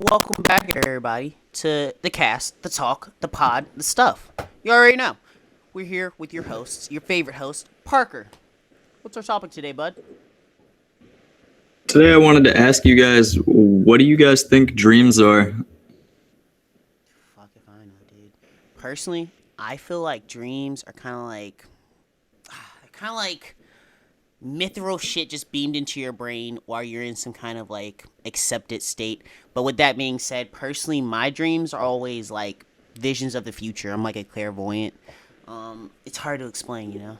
Welcome back, everybody, to the cast, the talk, the pod, the stuff. You already know. We're here with your hosts, your favorite host, Parker. What's our topic today, bud? Today I wanted to ask you guys, what do you guys think dreams are? Fuck if I know, dude. Personally, I feel like dreams are kind of like mithril shit just beamed into your brain while you're in some kind of like accepted state. But with that being said, personally, my dreams are always like visions of the future. I'm like a clairvoyant. It's hard to explain, you know.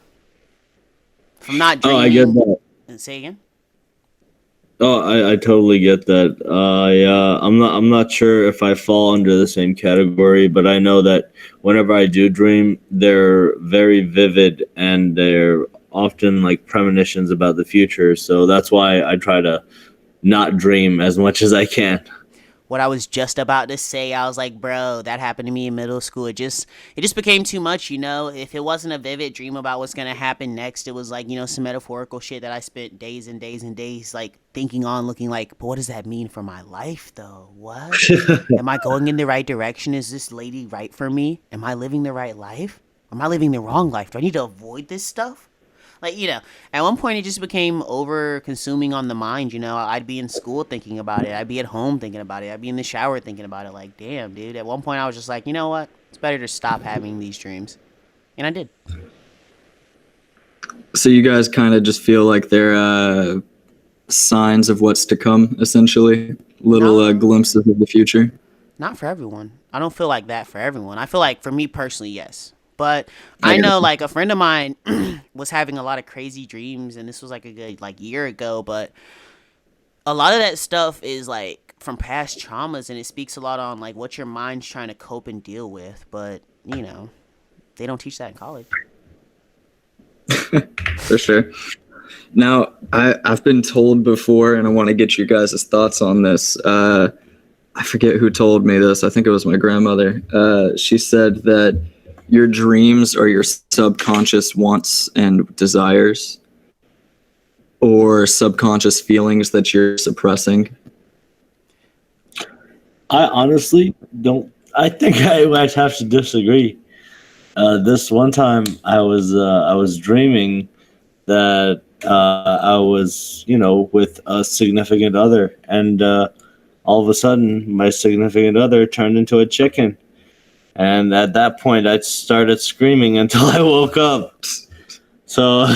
If I'm not Oh, I get dreaming, that. and say again. Oh, I totally get that. I'm not sure if I fall under the same category, but I know that whenever I do dream, they're very vivid and they're often like premonitions about the future. So that's why I try to not dream as much as I can. What I was just about to say, I was like, bro, that happened to me in middle school. It just became too much, you know. If it wasn't a vivid dream about what's gonna happen next, it was like, you know, some metaphorical shit that I spent days and days and days like thinking on, looking like, but what does that mean for my life though? What? Am I going in the right direction? Is this lady right for me? Am I living the right life? Am I living the wrong life? Do I need to avoid this stuff? Like, you know, at one point it just became over consuming on the mind, you know. I'd be in school thinking about it. I'd be at home thinking about it. I'd be in the shower thinking about it. Like, damn, dude. At one point I was just like, you know what? It's better to stop having these dreams. And I did. So you guys kind of just feel like they're signs of what's to come, essentially, little No, glimpses of the future. not for everyone. I don't feel like that for everyone. I feel like for me personally, yes. But I I got know you. like a friend of mine was having a lot of crazy dreams, and this was like a good like year ago, but a lot of that stuff is like from past traumas, and it speaks a lot on like what your mind's trying to cope and deal with. But you know, they don't teach that in college. For sure. Now, I've been told before, and I want to get you guys' thoughts on this. I forget who told me this. I think it was my grandmother. She said that your dreams are your subconscious wants and desires, or subconscious feelings that you're suppressing. I honestly don't. I think I might have to disagree. This one time, I was dreaming that I was, with a significant other, and all of a sudden, my significant other turned into a chicken, and at that point, I started screaming until I woke up. So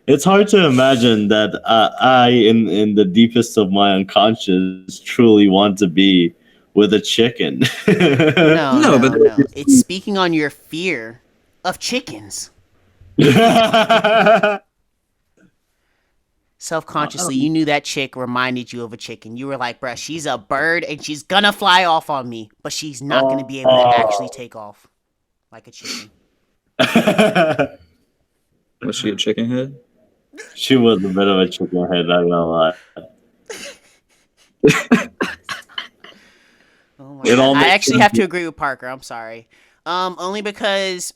it's hard to imagine that I, in the deepest of my unconscious, truly want to be with a chicken. No, No, but no, no. It's speaking on your fear of chickens. Self-consciously, you um, knew that chick reminded you of a chicken. You were like, bruh, she's a bird and she's gonna fly off on me, but she's not gonna be able to actually Oh. take off like a chicken. was she a chicken head? She was a bit of a chicken head, not gonna lie. Oh my It god. all I makes actually have to sense. agree with Parker. I'm sorry. Only because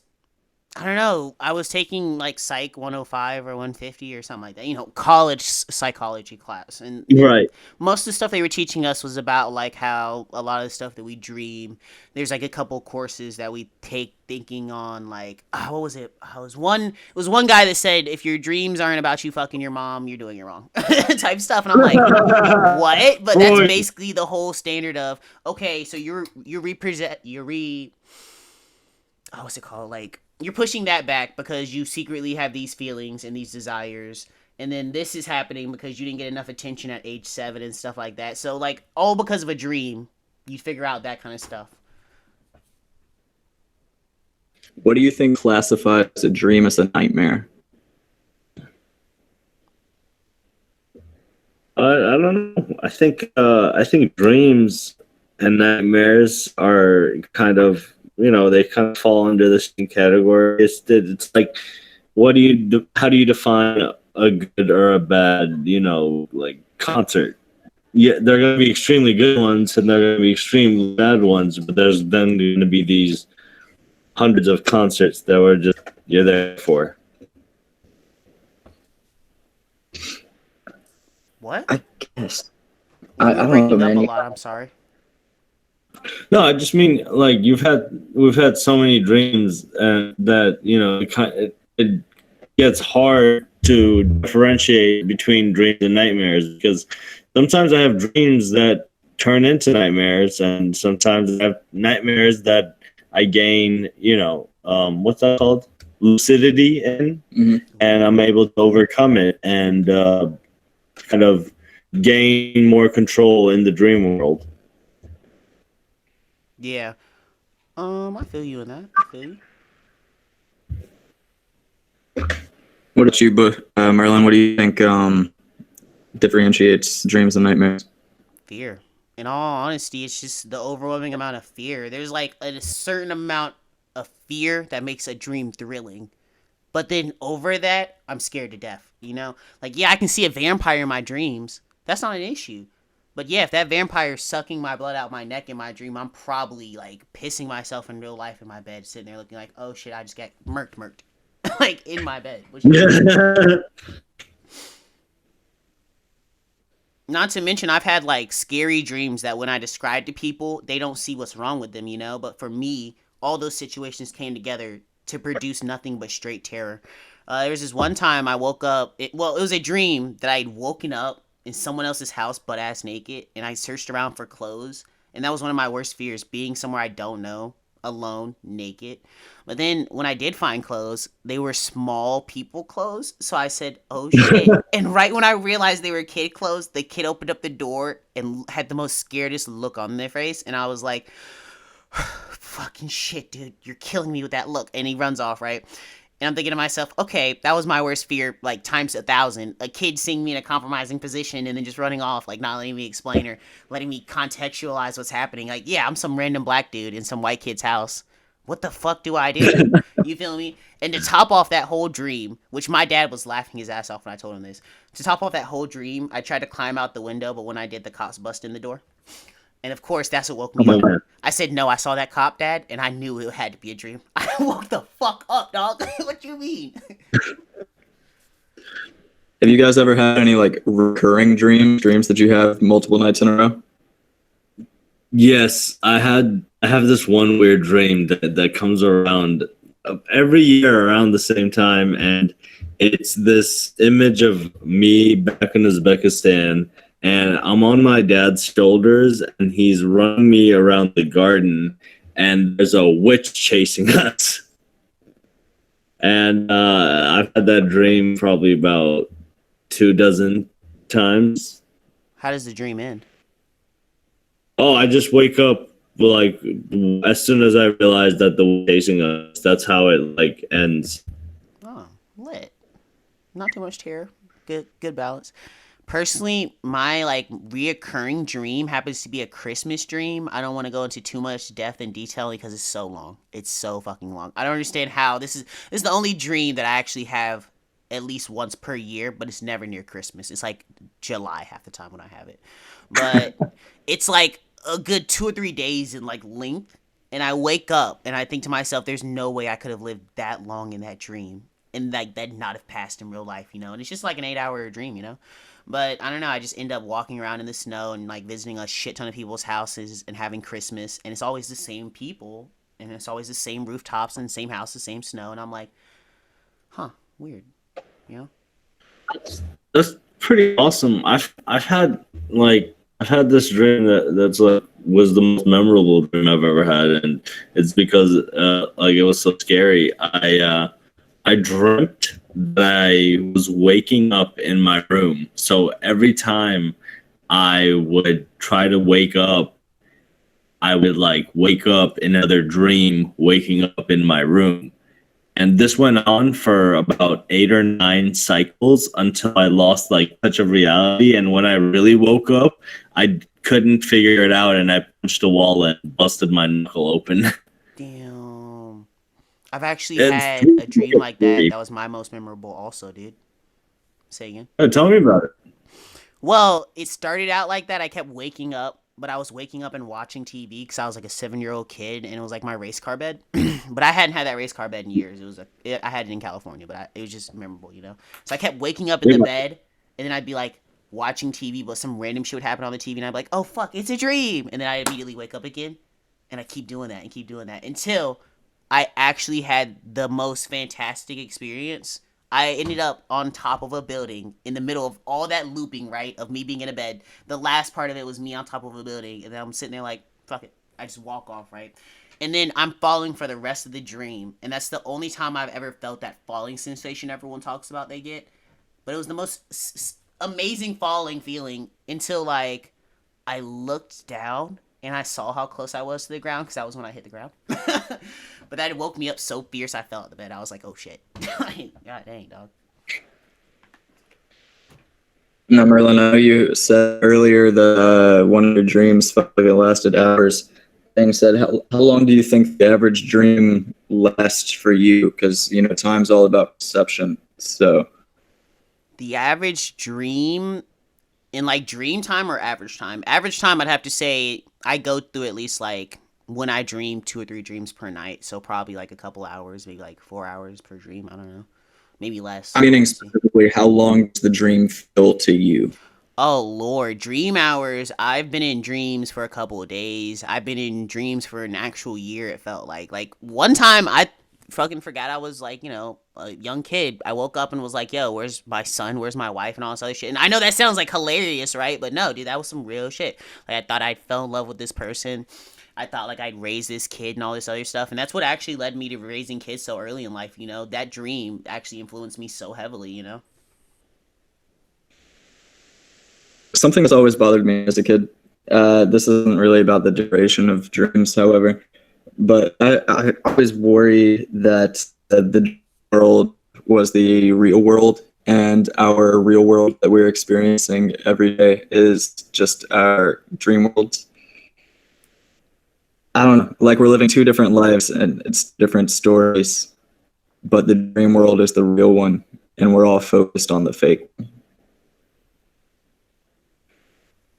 I don't know. I was taking like Psych 105 or 150 or something like that. You know, college psychology class, and Right. most of the stuff they were teaching us was about like how a lot of the stuff that we dream. There's like a couple courses that we take thinking on like what was it? It was one guy that said if your dreams aren't about you fucking your mom, you're doing it wrong type stuff, and I'm like, what? But that's Boy, basically the whole standard of okay. So you're represent you're re what's it called? Like you're pushing that back because you secretly have these feelings and these desires, and then this is happening because you didn't get enough attention at age 7 and stuff like that. So like all because of a dream, you figure out that kind of stuff. What do you think classifies a dream as a nightmare? I don't know. I think dreams and nightmares are kind of, they kind of fall under the same category. It's like, how do you define a good or a bad, like concert? Yeah, there are going to be extremely good ones and there are going to be extremely bad ones, but there's then going to be these hundreds of concerts that were just you're there for. What? I guess. You I were don't know, breaking up man. a lot. I'm sorry. No, I just mean like we've had so many dreams that it gets hard to differentiate between dreams and nightmares because sometimes I have dreams that turn into nightmares, and sometimes I have nightmares that I gain, what's that called? Lucidity in, and I'm able to overcome it and kind of gain more control in the dream world. Yeah. I feel you in that. I feel you. What about you, Merlin? What do you think differentiates dreams and nightmares? Fear. In all honesty, it's just the overwhelming amount of fear. There's like a certain amount of fear that makes a dream thrilling. But then over that, I'm scared to death, you know? Like, yeah, I can see a vampire in my dreams. That's not an issue. But yeah, if that vampire's sucking my blood out my neck in my dream, I'm probably like pissing myself in real life in my bed, sitting there looking like, oh shit, I just got murked. Like in my bed. Which not to mention, I've had like scary dreams that when I describe to people, they don't see what's wrong with them, you know? But for me, all those situations came together to produce nothing but straight terror. There was this one time I woke up, it was a dream that I'd woken up in someone else's house butt ass naked, and I searched around for clothes. And that was one of my worst fears, being somewhere I don't know, alone, naked. But then when I did find clothes, they were small people clothes. So I said, oh shit. And right when I realized they were kid clothes, the kid opened up the door and had the most scaredest look on their face. And I was like, fucking shit, dude. You're killing me with that look. And he runs off, right? And I'm thinking to myself, okay, that was my worst fear, like times 1,000. A kid seeing me in a compromising position and then just running off, like not letting me explain or letting me contextualize what's happening. Like, yeah, I'm some random black dude in some white kid's house. What the fuck do I do? You feel me? And to top off that whole dream, which my dad was laughing his ass off when I told him this, to top off that whole dream, I tried to climb out the window, but when I did, the cops bust in the door. And of course, that's what woke me up. God. I said, no, I saw that cop, Dad, and I knew it had to be a dream. I woke the fuck up, dog. What you mean? Have you guys ever had any like recurring dreams that you have multiple nights in a row? Yes, I have this one weird dream that comes around every year around the same time, and it's this image of me back in Uzbekistan, and I'm on my dad's shoulders, and he's running me around the garden, and there's a witch chasing us. And I've had that dream probably about 24 times. How does the dream end? Oh, I just wake up like as soon as I realize that the witch chasing us. That's how it like ends. Oh, lit. Not too much terror. Good balance. Personally, my like reoccurring dream happens to be a Christmas dream. I don't want to go into too much depth and detail because it's so long. It's so fucking long. I don't understand how this is the only dream that I actually have at least once per year, but it's never near Christmas. It's like July half the time when I have it. But it's like a good 2 or 3 days in like length, and I wake up and I think to myself, there's no way I could have lived that long in that dream and like that not have passed in real life, you know? And it's just like an 8 hour dream, you know? But I don't know, I just end up walking around in the snow and like visiting a shit ton of people's houses and having Christmas, and it's always the same people and it's always the same rooftops and same houses, same snow, and I'm like, huh, weird, you know? That's pretty awesome. I've had this dream that's like was the most memorable dream I've ever had, and it's because like it was so scary. I dreamt that I was waking up in my room. So every time I would try to wake up, I would like wake up in another dream, waking up in my room. And this went on for about 8 or 9 cycles until I lost like touch of reality. And when I really woke up, I couldn't figure it out, and I punched a wall and busted my knuckle open. Damn. I've actually It's had a dream like that. That was my most memorable also, dude. Say again. Tell me about it. Well, it started out like that. I kept waking up, but I was waking up and watching TV because I was like a 7-year-old kid, and it was like my race car bed. But I hadn't had that race car bed in years. I had it in California, but it was just memorable, you know. So I kept waking up in the bed, and then I'd be like, watching TV, but some random shit would happen on the TV, and I'd be like, oh fuck, it's a dream, and then I immediately wake up again, and I keep doing that and keep doing that until I actually had the most fantastic experience. I ended up on top of a building in the middle of all that looping, right, of me being in a bed. The last part of it was me on top of a building, and then I'm sitting there like, fuck it. I just walk off, right? And then I'm falling for the rest of the dream, and that's the only time I've ever felt that falling sensation everyone talks about they get. But it was the most amazing falling feeling until, like, I looked down and I saw how close I was to the ground because that was when I hit the ground. But that woke me up so fierce I fell out of the bed. I was like, oh shit. God dang, dog. Now, Merlin, I know you said earlier that one of your dreams lasted hours. Thing said, how long do you think the average dream lasts for you? Because, time's all about perception. So, the average dream in like dream time or average time? Average time, I'd have to say I go through at least like when I dream 2 or 3 dreams per night. So probably like a couple hours, maybe like 4 hours per dream. I don't know. Maybe less. meaning specifically, how long does the dream feel to you? Oh Lord, dream hours. I've been in dreams for a couple of days. I've been in dreams for an actual year. It felt like one time I fucking forgot I was like, a young kid. I woke up and was like, yo, where's my son? Where's my wife? And all this other shit. And I know that sounds like hilarious, right? But no, dude, that was some real shit. Like I thought I fell in love with this person. I thought like I'd raise this kid and all this other stuff. And that's what actually led me to raising kids so early in life. That dream actually influenced me so heavily, Something that's always bothered me as a kid. This isn't really about the duration of dreams, however, but I always worry that the world was the real world, and our real world that we're experiencing every day is just our dream worlds. I don't know, like we're living 2 different lives and it's different stories, but the dream world is the real one, and we're all focused on the fake.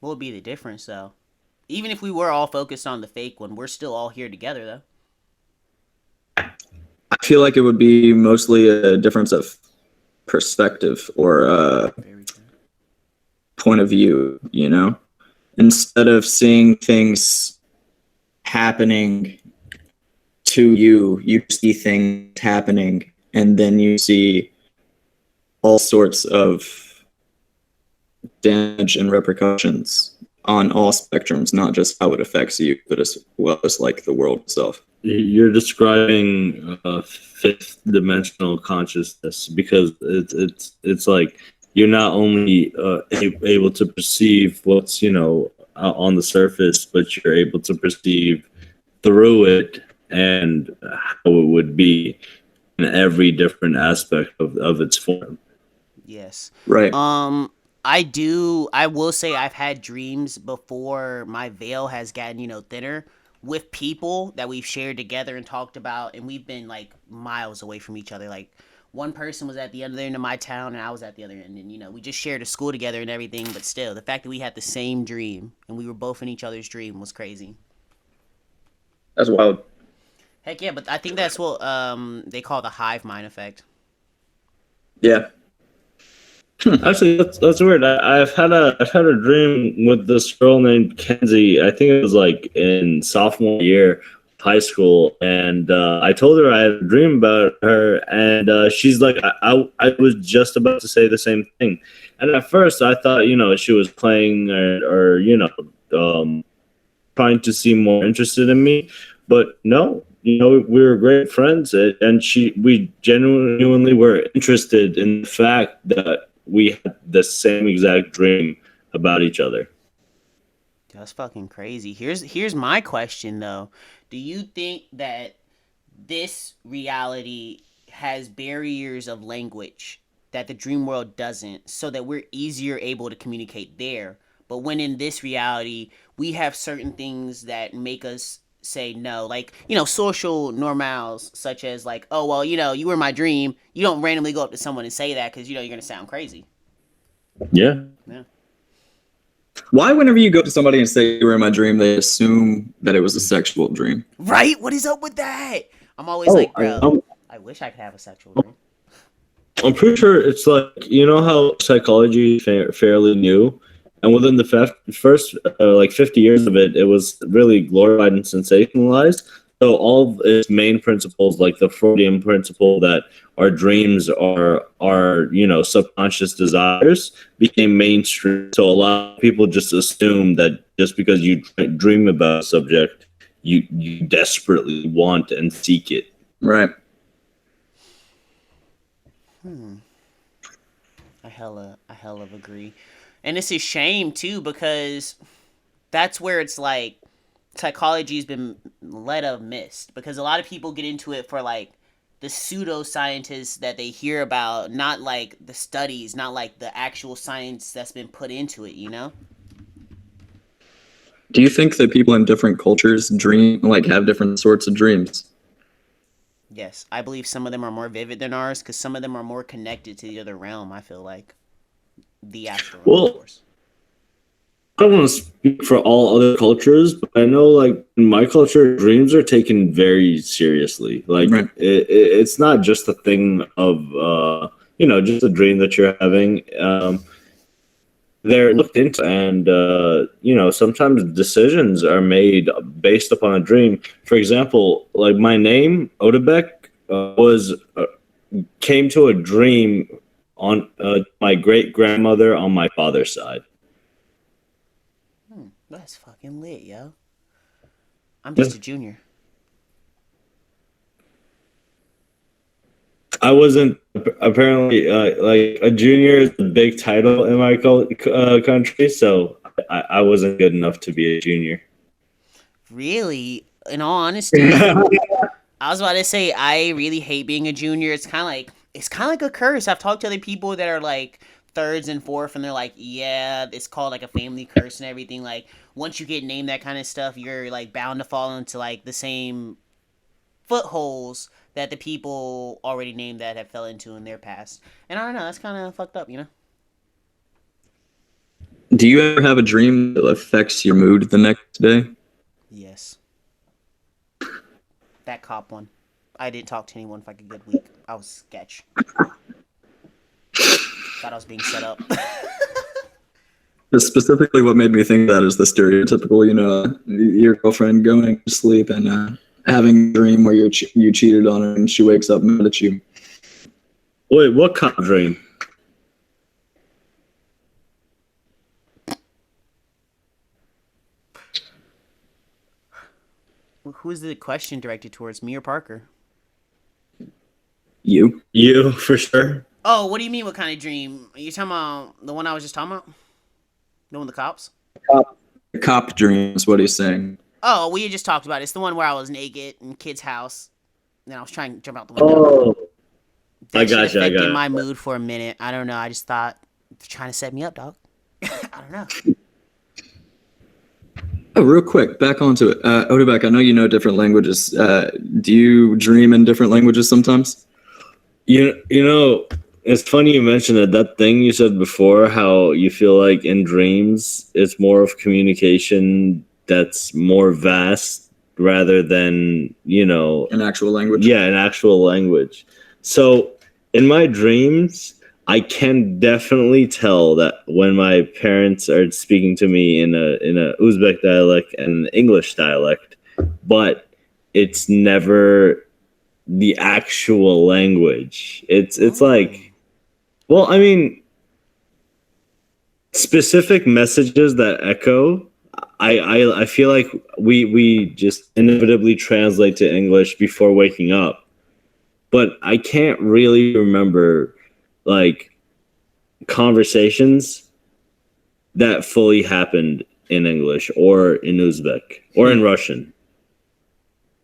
What would be the difference, though? Even if we were all focused on the fake one, we're still all here together, though. I feel like it would be mostly a difference of perspective or point of view, Instead of seeing things happening to you, you see things happening, and then you see all sorts of damage and repercussions on all spectrums, not just how it affects you, but as well as like the world itself. You're describing fifth dimensional consciousness, because it's like you're not only able to perceive what's on the surface, but you're able to perceive through it and how it would be in every different aspect of its form. Yes. Right. I will say I've had dreams before my veil has gotten, thinner, with people that we've shared together and talked about, and we've been like miles away from each other. Like one person was at the other end of my town and I was at the other end, and we just shared a school together and everything, but still the fact that we had the same dream and we were both in each other's dream was crazy. That's wild. Heck yeah, but I think that's what they call the hive mind effect. Yeah. Actually, that's weird. I've had a dream with this girl named Kenzie. I think it was like in sophomore year of high school, and I told her I had a dream about her, and she's like, I was just about to say the same thing. And at first, I thought she was playing or trying to seem more interested in me, but no. We were great friends, and we genuinely were interested in the fact that we had the same exact dream about each other. That's fucking crazy. Here's my question though. Do you think that this reality has barriers of language that the dream world doesn't, so that we're easier able to communicate there? But when in this reality, we have certain things that make us say no, like social normals, such as like, oh well, you were my dream. You don't randomly go up to someone and say that because you're gonna sound crazy. Yeah. Why, whenever you go to somebody and say you were in my dream, they assume that it was a sexual dream? Right? What is up with that? I'm always like, bro, I wish I could have a sexual dream. I'm pretty sure it's like, you know how psychology is fairly new, and within the first like 50 years of it, it was really glorified and sensationalized. So all of its main principles, like the Freudian principle that our dreams are subconscious desires, became mainstream. So a lot of people just assume that just because you dream about a subject, you desperately want and seek it. Right. I hella agree. And it's a shame too because that's where it's like psychology's been led up missed because a lot of people get into it for like the pseudoscientists that they hear about, not like the studies, not like the actual science that's been put into it, you know? Do you think that people in different cultures dream, like, have different sorts of dreams? Yes, I believe some of them are more vivid than ours because some of them are more connected to the other realm, I feel like. The astral realm, of Well, course. I don't want to speak for all other cultures, but I know, like, in my culture, dreams are taken very seriously. Like, Right. it's not just a thing of, just a dream that you're having. They're looked into, and, sometimes decisions are made based upon a dream. For example, like, my name, Otabek, came to a dream on my great grandmother on my father's side. That's fucking lit, yo. I'm just a junior. I wasn't apparently like a junior is a big title in my country, so I wasn't good enough to be a junior. Really, in all honesty, I was about to say I really hate being a junior. It's kind of like a curse. I've talked to other people that are like thirds and fourth, and they're like, yeah, it's called like a family curse and everything. Like once you get named that kind of stuff, you're like bound to fall into like the same footholes that the people already named that have fell into in their past. And I don't know, that's kind of fucked up, you know? Do you ever have a dream that affects your mood the next day? Yes, that cop one. I didn't talk to anyone for like a good week. I was sketch. Thought I was being set up. Specifically, what made me think that is the stereotypical, your girlfriend going to sleep and having a dream where you cheated on her and she wakes up mad at you. Wait, what kind of dream? Who's the question directed towards, me or Parker? You for sure. Oh, what do you mean? What kind of dream? Are you talking about the one I was just talking about? The one with the cops? The cop dream is what he's saying. Oh, we had just talked about it. It's the one where I was naked in kid's house, and I was trying to jump out the window. Oh, That shit affected my mood for a minute. I don't know. I just thought, trying to set me up, dog. I don't know. Oh, real quick, back onto it. Otabek, I know you know different languages. Do you dream in different languages sometimes? You know, it's funny you mentioned it. That thing you said before, how you feel like in dreams, it's more of communication that's more vast rather than, An actual language? yeah, an actual language. So in my dreams, I can definitely tell that when my parents are speaking to me in a Uzbek dialect and English dialect, but it's never the actual language. It's like, well, I mean, specific messages that echo. I feel like we just inevitably translate to English before waking up, but I can't really remember like conversations that fully happened in English or in Uzbek or in Russian.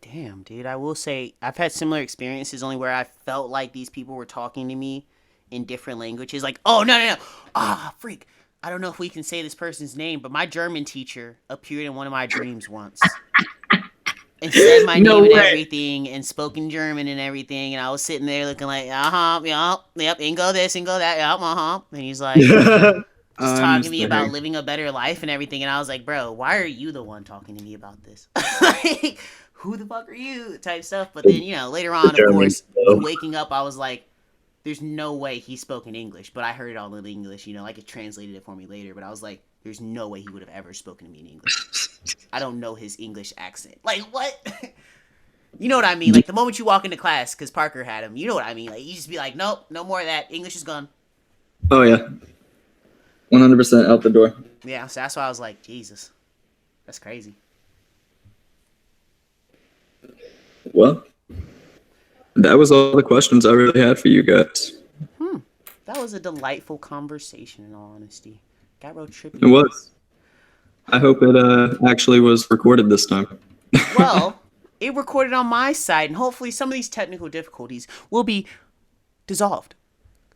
Damn, dude. I will say I've had similar experiences only where I felt like these people were talking to me in different languages. Like, oh, no. Ah, freak. I don't know if we can say this person's name, but my German teacher appeared in one of my dreams once. And said my name and everything and spoke in German and everything. And I was sitting there looking like, yep, and go this and go that, yep. And he's like, just talking to me about living a better life and everything. And I was like, bro, why are you the one talking to me about this? Like, who the fuck are you? Type stuff. But then, later on, of course, waking up, I was like, there's no way he spoke in English, but I heard it all in English, like it translated it for me later, but I was like, there's no way he would have ever spoken to me in English. I don't know his English accent. Like, what? You know what I mean? Like, the moment you walk into class, because Parker had him, you know what I mean? Like, you just be like, nope, no more of that. English is gone. Oh, yeah. 100% out the door. Yeah, so that's why I was like, Jesus. That's crazy. Well, that was all the questions I really had for you guys. That was a delightful conversation, in all honesty. Got real trippy. It was. I hope it actually was recorded this time. Well, it recorded on my side, and hopefully some of these technical difficulties will be dissolved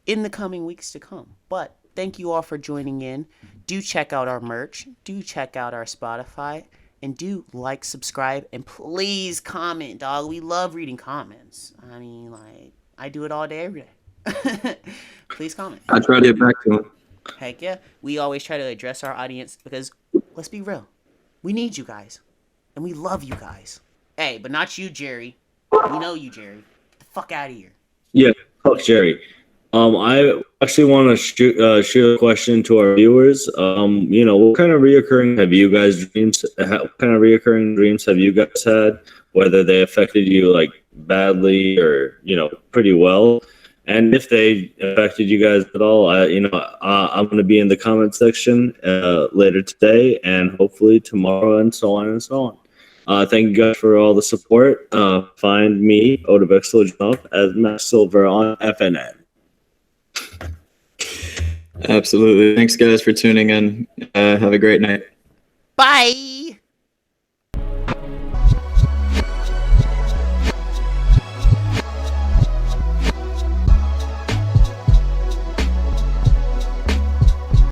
in the coming weeks to come. But thank you all for joining in. Do check out our merch. Do check out our Spotify. And do like, subscribe, and please comment, dog. We love reading comments. I mean, like, I do it all day, every day. Please comment. I try to get back to them. Heck yeah. We always try to address our audience because, let's be real, we need you guys. And we love you guys. Hey, but not you, Jerry. We know you, Jerry. Get the fuck out of here. Yeah, fuck Jerry. I actually want to shoot a question to our viewers. What kind of reoccurring dreams have you guys had? Whether they affected you like badly or pretty well, and if they affected you guys at all, I'm going to be in the comment section later today and hopefully tomorrow and so on and so on. Thank you guys for all the support. Find me, Otabek, as Max Silver on FNN. Absolutely. Thanks, guys, for tuning in. Have a great night. Bye.